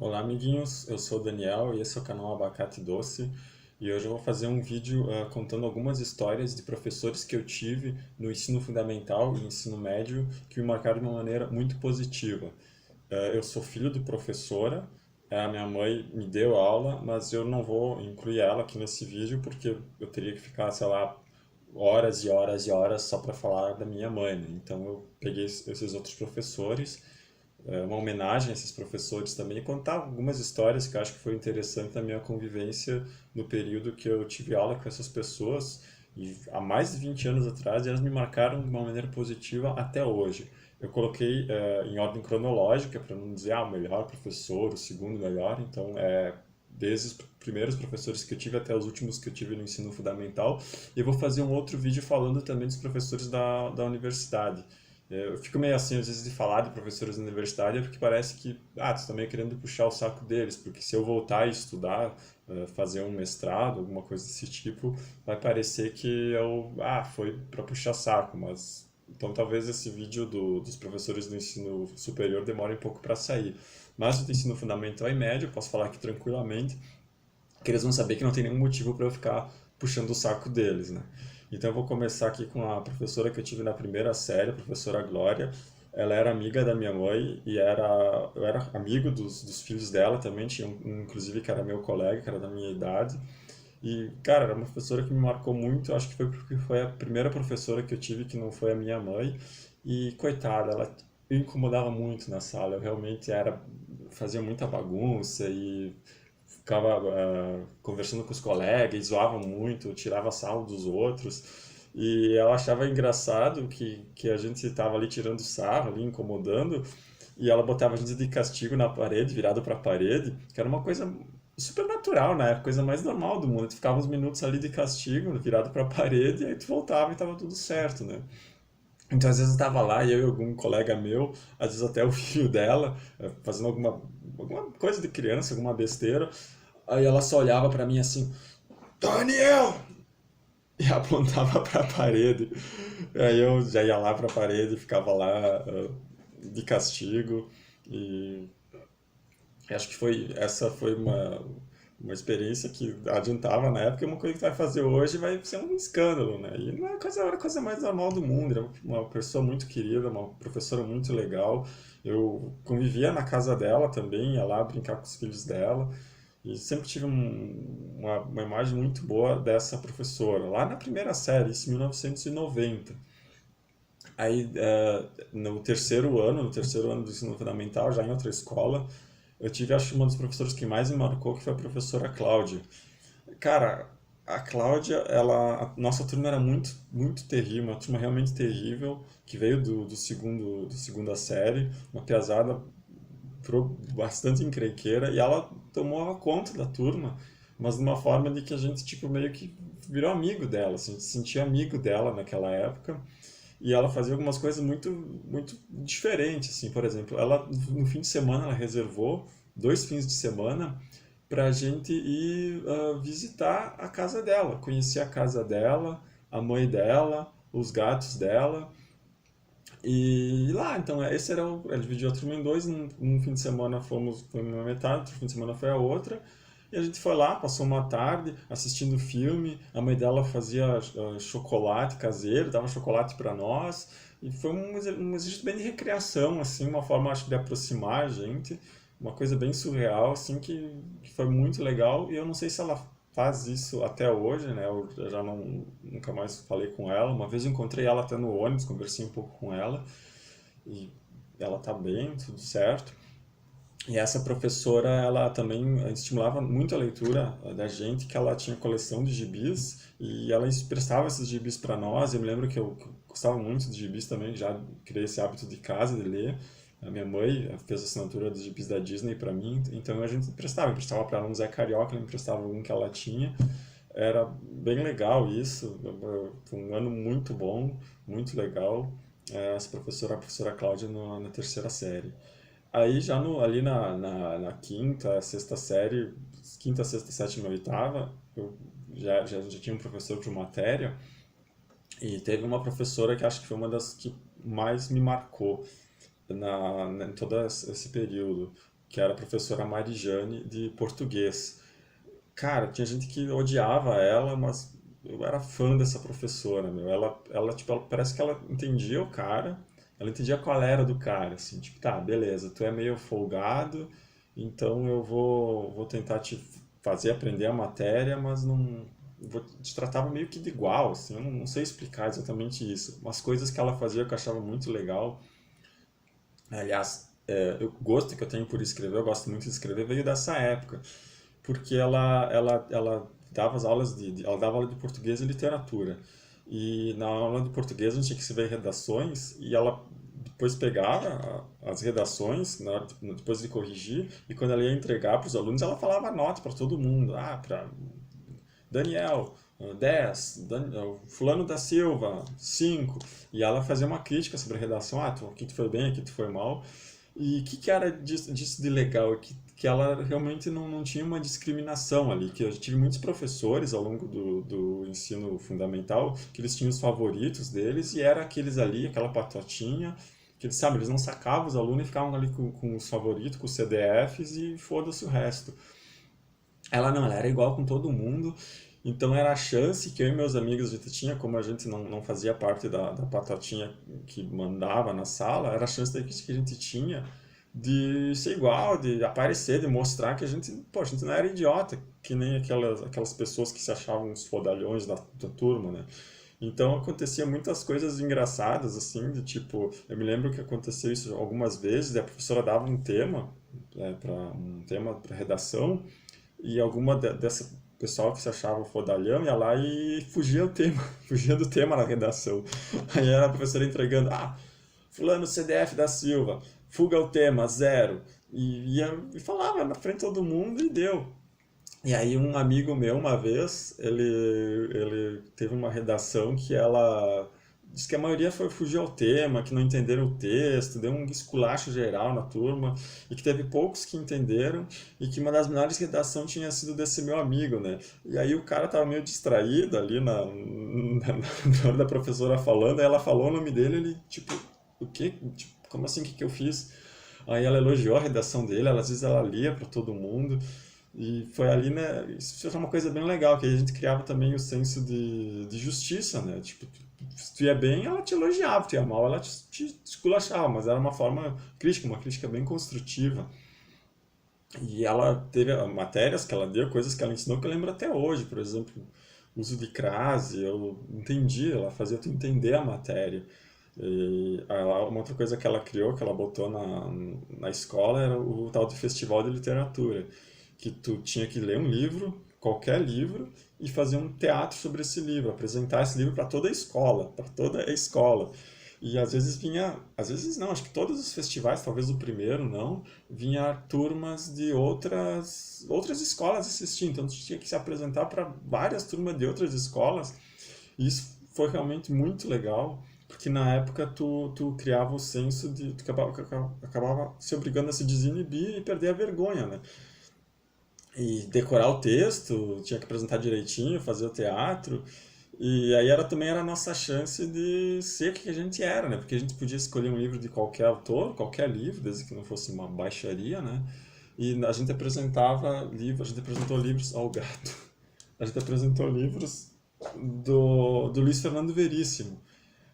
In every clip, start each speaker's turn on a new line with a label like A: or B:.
A: Olá, amiguinhos, eu sou o Daniel e esse é o canal Abacate Doce. E hoje eu vou fazer um vídeo contando algumas histórias de professores que eu tive no ensino fundamental e ensino médio que me marcaram de uma maneira muito positiva. Eu sou filho de professora, a minha mãe me deu aula, mas eu não vou incluir ela aqui nesse vídeo porque eu teria que ficar, sei lá, horas e horas e horas só para falar da minha mãe, né? Então eu peguei esses outros professores, uma homenagem a esses professores também, e contar algumas histórias que eu acho que foi interessante na minha convivência no período que eu tive aula com essas pessoas, e há mais de 20 anos atrás, e elas me marcaram de uma maneira positiva até hoje. Eu coloquei em ordem cronológica, para não dizer o melhor professor, o segundo melhor, então desde os primeiros professores que eu tive até os últimos que eu tive no ensino fundamental. E eu vou fazer um outro vídeo falando também dos professores da universidade. Eu fico meio assim, às vezes, de falar de professores da universidade, porque parece que, tu tá meio querendo puxar o saco deles, porque se eu voltar a estudar, fazer um mestrado, alguma coisa desse tipo, vai parecer que foi para puxar saco, mas... Então talvez esse vídeo dos professores do ensino superior demore um pouco para sair. Mas do ensino fundamental e médio, eu posso falar aqui tranquilamente, que eles vão saber que não tem nenhum motivo para eu ficar puxando o saco deles, né? Então eu vou começar aqui com a professora que eu tive na primeira série, a professora Glória. Ela era amiga da minha mãe e eu era amigo dos filhos dela também, tinha inclusive que era meu colega, que era da minha idade. E, cara, era uma professora que me marcou muito, acho que foi porque foi a primeira professora que eu tive que não foi a minha mãe. E, coitada, ela incomodava muito na sala, eu realmente fazia muita bagunça e ficava conversando com os colegas, e zoava muito, tirava sarro dos outros. E ela achava engraçado que a gente estava ali tirando sarro, ali incomodando, e ela botava a gente de castigo na parede, virado para a parede, que era uma coisa super natural, né? A coisa mais normal do mundo. Tu ficava uns minutos ali de castigo, virado para a parede, e aí tu voltava e tava tudo certo, né? Então, às vezes eu tava lá e eu e algum colega meu, às vezes até o filho dela, fazendo alguma coisa de criança, alguma besteira. Aí ela só olhava pra mim assim, Daniel! E apontava pra parede. Aí eu já ia lá pra parede, ficava lá de castigo. E acho que essa foi uma experiência que adiantava na época, e uma coisa que tu vai fazer hoje vai ser um escândalo, né? E não é era a coisa mais normal do mundo, era uma pessoa muito querida, uma professora muito legal. Eu convivia na casa dela também, ia lá brincar com os filhos dela, e sempre tive uma imagem muito boa dessa professora. Lá na primeira série, isso em 1990. Aí, no terceiro ano do ensino fundamental, já em outra escola, eu tive, acho, uma dos professores que mais me marcou, que foi a professora Cláudia. Cara, a Cláudia, a nossa turma era muito, muito terrível, uma turma realmente terrível, que veio do segunda série, uma piazada bastante encrenqueira, e ela tomou conta da turma, mas de uma forma de que a gente, tipo, meio que virou amigo dela, assim, a gente se sentia amigo dela naquela época, e ela fazia algumas coisas muito, muito diferentes, assim, por exemplo, ela, no fim de semana, ela reservou 2 fins de semana para a gente ir visitar a casa dela, conhecer a casa dela, a mãe dela, os gatos dela. E lá, então, esse era o. Ela dividiu a turma em dois. Um fim de semana foi uma metade, outro fim de semana foi a outra. E a gente foi lá, passou uma tarde assistindo filme. A mãe dela fazia chocolate caseiro, dava chocolate para nós. E foi um exercício bem de recreação, assim, uma forma, acho, de aproximar a gente. Uma coisa bem surreal, assim, que foi muito legal. E eu não sei se ela faz isso até hoje, né? Eu já não, nunca mais falei com ela. Uma vez eu encontrei ela até no ônibus, conversei um pouco com ela e ela tá bem, tudo certo. E essa professora, ela também estimulava muito a leitura da gente, que ela tinha coleção de gibis e ela emprestava esses gibis para nós. Eu me lembro que eu gostava muito de gibis também, já criei esse hábito de casa de ler. A minha mãe fez a assinatura dos gibis da Disney para mim, então a gente emprestava para ela um Zé Carioca, ela emprestava um que ela tinha. Era bem legal isso, foi um ano muito bom, muito legal. Essa professora, a professora Cláudia, na terceira série. Aí já ali na quinta, sexta série, quinta, sexta, sétima, oitava, eu já tinha um professor por matéria, e teve uma professora que acho que foi uma das que mais me marcou em todo esse período. que era a professora Marijane de português. Cara, tinha gente que odiava ela, mas eu era fã dessa professora, meu. Tipo, parece que ela entendia o cara, ela entendia qual era do cara, assim, tipo, tá, beleza, tu é meio folgado, então eu vou tentar te fazer aprender a matéria, mas não te tratava meio que de igual, assim, eu não sei explicar exatamente isso. Umas coisas que ela fazia que eu achava muito legal. Aliás, o gosto que eu tenho por escrever, eu gosto muito de escrever, veio dessa época, porque ela dava as aulas ela dava aula de português e literatura. E na aula de português a gente tinha que escrever redações e ela depois pegava as redações, depois de corrigir, e quando ela ia entregar para os alunos, ela falava nota para todo mundo. Ah, para Daniel, 10, fulano da Silva, 5. E ela fazia uma crítica sobre a redação, aqui tu foi bem, aqui tu foi mal. E o que era disso de legal? Que ela realmente não tinha uma discriminação ali, que eu tive muitos professores ao longo do ensino fundamental, que eles tinham os favoritos deles, e era aqueles ali, aquela patotinha, que eles, sabe, eles não sacavam os alunos e ficavam ali com os favoritos, com os CDFs e foda-se o resto. Ela não, ela era igual com todo mundo. Então era a chance que eu e meus amigos a gente tinha, como a gente não fazia parte da patotinha que mandava na sala, era a chance que a gente tinha de ser igual, de aparecer, de mostrar que a gente não era idiota, que nem aquelas pessoas que se achavam os fodalhões da turma, né? Então acontecia muitas coisas engraçadas, assim, de tipo, eu me lembro que aconteceu isso algumas vezes, a professora dava um tema para redação, e alguma dessa pessoal que se achava fodalhão ia lá e fugia o tema, fugia do tema na redação. Aí era a professora entregando, fulano CDF da Silva, fuga o tema, zero. E falava na frente de todo mundo e deu. E aí um amigo meu, uma vez, ele teve uma redação que ela diz que a maioria foi fugir ao tema, que não entenderam o texto, deu um esculacho geral na turma, e que teve poucos que entenderam, e que uma das melhores redações tinha sido desse meu amigo, né? E aí o cara tava meio distraído ali na hora da professora falando, aí ela falou o nome dele, ele, tipo, o quê? Tipo, como assim, o que que eu fiz? Aí ela elogiou a redação dele, às vezes ela lia para todo mundo, e foi ali, né? Isso foi uma coisa bem legal, que a gente criava também o senso de justiça, né? Tipo, se tu ia bem, ela te elogiava, tu ia mal, ela te esculachava, mas era uma forma crítica, uma crítica bem construtiva. E ela teve matérias que ela deu, coisas que ela ensinou que eu lembro até hoje, por exemplo, o uso de crase, eu entendi, ela fazia tu entender a matéria. E uma outra coisa que ela criou, que ela botou na escola, era o tal de festival de literatura, que tu tinha que ler um livro, qualquer livro, e fazer um teatro sobre esse livro, apresentar esse livro para toda a escola, para toda a escola. E às vezes vinha, às vezes não, acho que todos os festivais, talvez o primeiro não, vinha turmas de outras escolas assistir, então tu tinha que se apresentar para várias turmas de outras escolas, e isso foi realmente muito legal, porque na época tu criava o senso de, tu acabava se obrigando a se desinibir e perder a vergonha, né? E decorar o texto, tinha que apresentar direitinho, fazer o teatro. E aí também era a nossa chance de ser o que a gente era, né? Porque a gente podia escolher um livro de qualquer autor, qualquer livro, desde que não fosse uma baixaria, né? E a gente apresentava livros, a gente apresentou livros ao gato. A gente apresentou livros do Luiz Fernando Veríssimo.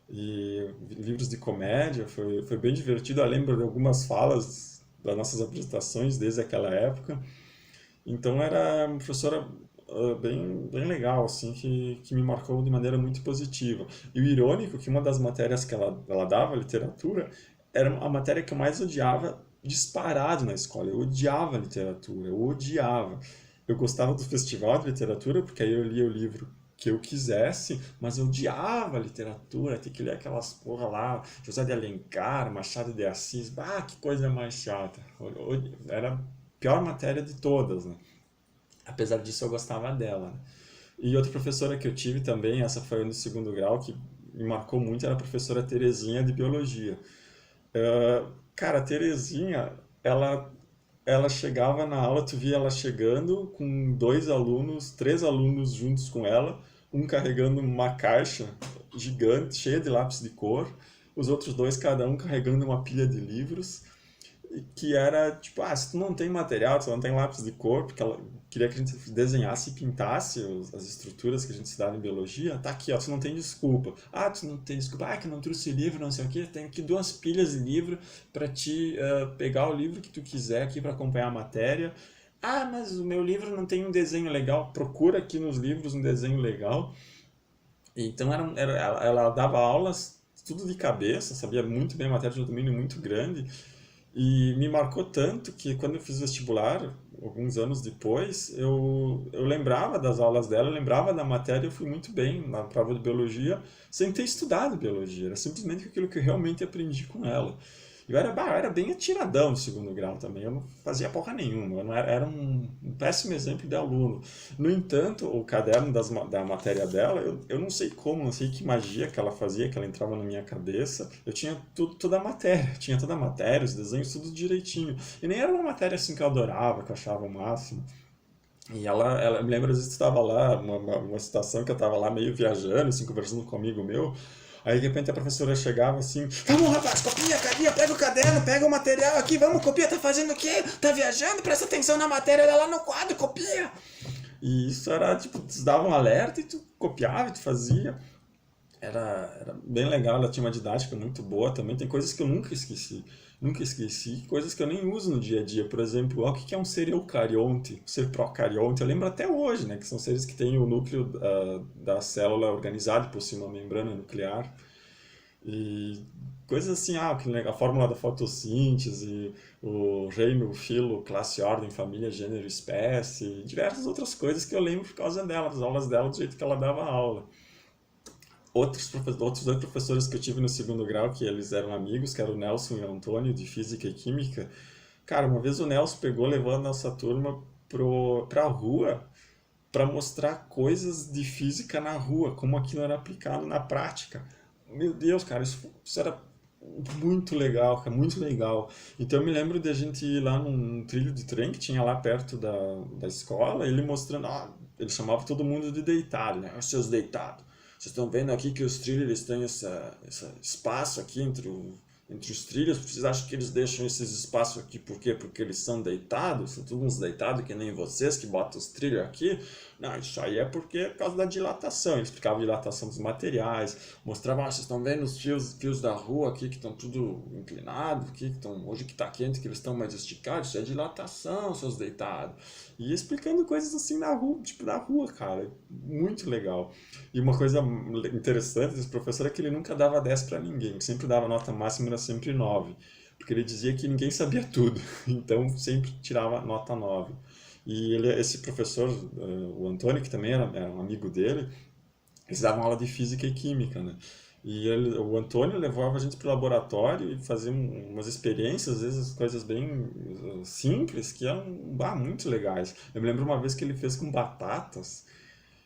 A: E livros de comédia, foi bem divertido. Eu lembro de algumas falas das nossas apresentações desde aquela época. Então era uma professora bem legal, assim, que me marcou de maneira muito positiva. E o irônico é que uma das matérias que ela dava, literatura, era a matéria que eu mais odiava disparado na escola. Eu odiava literatura, eu odiava. Eu gostava do festival de literatura, porque aí eu lia o livro que eu quisesse, mas eu odiava literatura, ter que ler aquelas porra lá, José de Alencar, Machado de Assis, que coisa mais chata. Era a pior matéria de todas, né? Apesar disso, eu gostava dela, né? E outra professora que eu tive também, essa foi no segundo grau, que me marcou muito, era a professora Terezinha de Biologia. Cara, a Terezinha, ela chegava na aula, tu via ela chegando com dois alunos, três alunos juntos com ela, um carregando uma caixa gigante, cheia de lápis de cor, os outros dois, cada um carregando uma pilha de livros, que era tipo, se tu não tem material, tu não tem lápis de cor, porque ela queria que a gente desenhasse e pintasse as estruturas que a gente estudava em biologia, tá aqui, ó, tu não tem desculpa. Tu não tem desculpa, que não trouxe livro, não sei o quê, tem aqui 2 pilhas de livro para te pegar o livro que tu quiser aqui para acompanhar a matéria. Mas o meu livro não tem um desenho legal, procura aqui nos livros um desenho legal. Então ela dava aulas tudo de cabeça, sabia muito bem a matéria de um domínio muito grande, e me marcou tanto que quando eu fiz vestibular, alguns anos depois, eu lembrava das aulas dela, eu lembrava da matéria, eu fui muito bem na prova de biologia, sem ter estudado biologia, era simplesmente aquilo que eu realmente aprendi com ela. Eu era bem atiradão no segundo grau também, eu não fazia porra nenhuma, eu não era um péssimo exemplo de aluno. No entanto, o caderno da matéria dela, eu não sei como, não sei que magia que ela fazia, que ela entrava na minha cabeça, eu tinha toda a matéria, tinha toda a matéria, os desenhos, tudo direitinho. E nem era uma matéria assim que eu adorava, que eu achava o máximo. E ela me lembra, às vezes, estava lá, uma situação que eu estava lá meio viajando, assim, conversando com um amigo meu. Aí, de repente, a professora chegava assim: Vamos, rapaz, copia, pega o caderno, pega o material aqui, vamos, copia, tá fazendo o quê? Tá viajando? Presta atenção na matéria, olha lá no quadro, copia. E isso era, tipo, tu dava um alerta e tu copiava e tu fazia. Era bem legal, ela tinha uma didática muito boa também. Tem coisas que eu nunca esqueci. Nunca esqueci, coisas que eu nem uso no dia a dia. Por exemplo, o que é um ser eucarionte, um ser procarionte? Eu lembro até hoje, né? Que são seres que têm o núcleo da célula organizado por cima uma membrana nuclear. E coisas assim, a fórmula da fotossíntese, o reino, filo, classe, ordem, família, gênero, espécie, diversas outras coisas que eu lembro por causa dela, das aulas dela, do jeito que ela dava aula. Outros 2 professores que eu tive no segundo grau, que eles eram amigos, que eram o Nelson e o Antônio, de Física e Química. Cara, uma vez o Nelson pegou, levou a nossa turma pra rua para mostrar coisas de física na rua, como aquilo era aplicado na prática. Meu Deus, cara, isso era muito legal, cara, muito legal. Então eu me lembro de a gente ir lá num trilho de trem que tinha lá perto da escola, ele mostrando, ele chamava todo mundo de deitado, né? Os seus deitados. Vocês estão vendo aqui que os trilhos eles têm esse espaço aqui entre os trilhos. Vocês acham que eles deixam esses espaços aqui por quê? Porque eles são deitados? São todos uns deitados que nem vocês que botam os trilhos aqui? Não, isso aí é porque é por causa da dilatação. Ele explicava a dilatação dos materiais, mostrava, vocês estão vendo os fios da rua aqui que estão tudo inclinados, aqui, que estão, hoje que está quente, que eles estão mais esticados, isso é dilatação, seus deitados. E explicando coisas assim na rua, tipo na rua, cara. Muito legal. E uma coisa interessante desse professor é que ele nunca dava 10 para ninguém, sempre dava nota máxima, era sempre 9, porque ele dizia que ninguém sabia tudo, então sempre tirava nota 9. E esse professor, o Antônio, que também era um amigo dele, eles davam aula de física e química, né? E o Antônio levava a gente para o laboratório e fazia umas experiências, às vezes coisas bem simples, que eram muito legais. Eu me lembro uma vez que ele fez com batatas.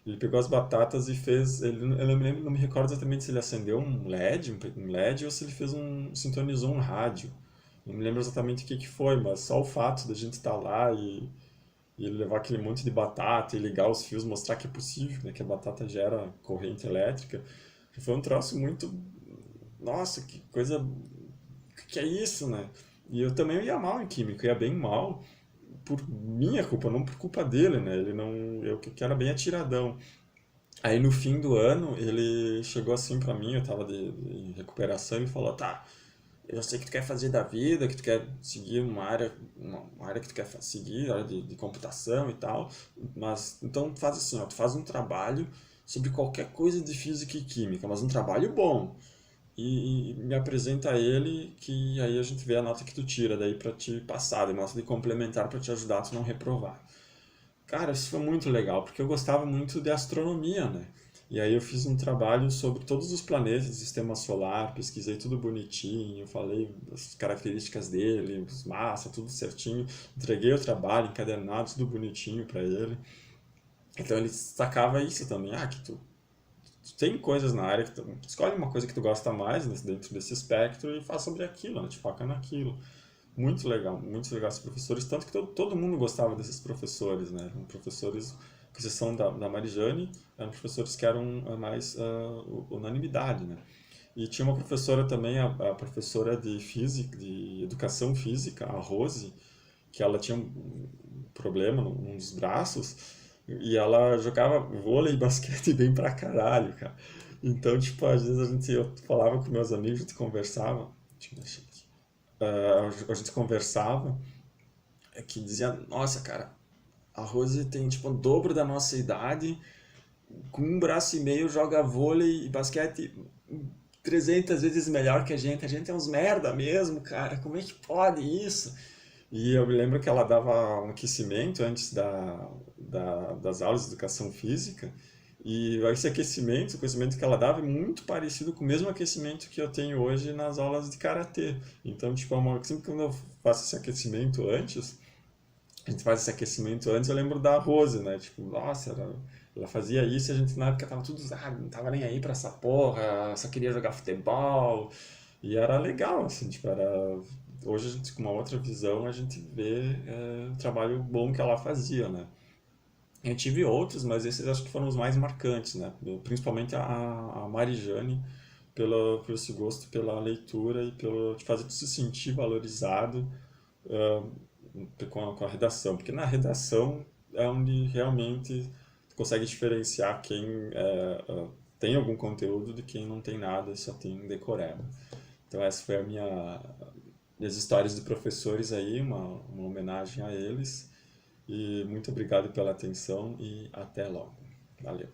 A: Ele pegou as batatas e fez. Eu não me lembro, não me recordo exatamente se ele acendeu um LED ou se ele sintonizou um rádio. Não me lembro exatamente o que foi, mas só o fato da gente estar lá e ele levar aquele monte de batata e ligar os fios, mostrar que é possível, né, que a batata gera corrente elétrica. Foi um troço muito. Nossa, que coisa. Que é isso, né? E eu também ia mal em química, ia bem mal por minha culpa, não por culpa dele, né? Ele não. Eu que era bem atiradão. Aí no fim do ano, ele chegou assim pra mim, eu tava em recuperação, e falou: Tá, eu sei que tu quer fazer da vida, que tu quer seguir uma área que tu quer seguir, área de computação e tal, mas então faz assim, ó, tu faz um trabalho sobre qualquer coisa de física e química, mas um trabalho bom. E me apresenta ele, que aí a gente vê a nota que tu tira daí pra te passar, de nota de complementar pra te ajudar a tu não reprovar. Cara, isso foi muito legal, porque eu gostava muito de astronomia, né? E aí eu fiz um trabalho sobre todos os planetas do sistema solar, pesquisei tudo bonitinho, falei as características dele, os massa, tudo certinho. Entreguei o trabalho encadernado, tudo bonitinho para ele. Então ele sacava isso também, que tu tem coisas na área, que tu escolhe uma coisa que tu gosta mais dentro desse espectro e faz sobre aquilo, né? Te foca naquilo. Muito legal esses professores, tanto que todo mundo gostava desses professores, né? Eram professores, com exceção da Marijane, eram professores que eram mais unanimidade, né? E tinha uma professora também, a professora de física, de educação física, a Rose, que ela tinha um problema num dos braços e ela jogava vôlei e basquete bem pra caralho, cara. Então, tipo, às vezes eu falava com meus amigos, a gente conversava, deixa eu mexer aqui. A gente conversava, que dizia, nossa, cara, a Rose tem, tipo, o dobro da nossa idade, com um braço e meio joga vôlei e basquete 300 vezes melhor que a gente. A gente é uns merda mesmo, cara. Como é que pode isso? E eu me lembro que ela dava um aquecimento antes das aulas de educação física. E esse aquecimento, o aquecimento que ela dava é muito parecido com o mesmo aquecimento que eu tenho hoje nas aulas de karatê. Então, tipo, sempre que eu faço esse aquecimento antes, a gente faz esse aquecimento antes, eu lembro da Rose, né? Tipo, nossa, ela fazia isso e a gente na época tava tudo, não tava nem aí pra essa porra, só queria jogar futebol. E era legal, assim, tipo, hoje a gente com uma outra visão, a gente vê o trabalho bom que ela fazia, né? Eu tive outros, mas esses acho que foram os mais marcantes, né? Principalmente a Marijane, pelo esse gosto pela leitura e pelo de fazer tu se sentir valorizado com a redação, porque na redação é onde realmente tu consegue diferenciar quem tem algum conteúdo de quem não tem nada e só tem decoreba. Então essa foi minhas histórias de professores aí, uma homenagem a eles. E muito obrigado pela atenção e até logo. Valeu.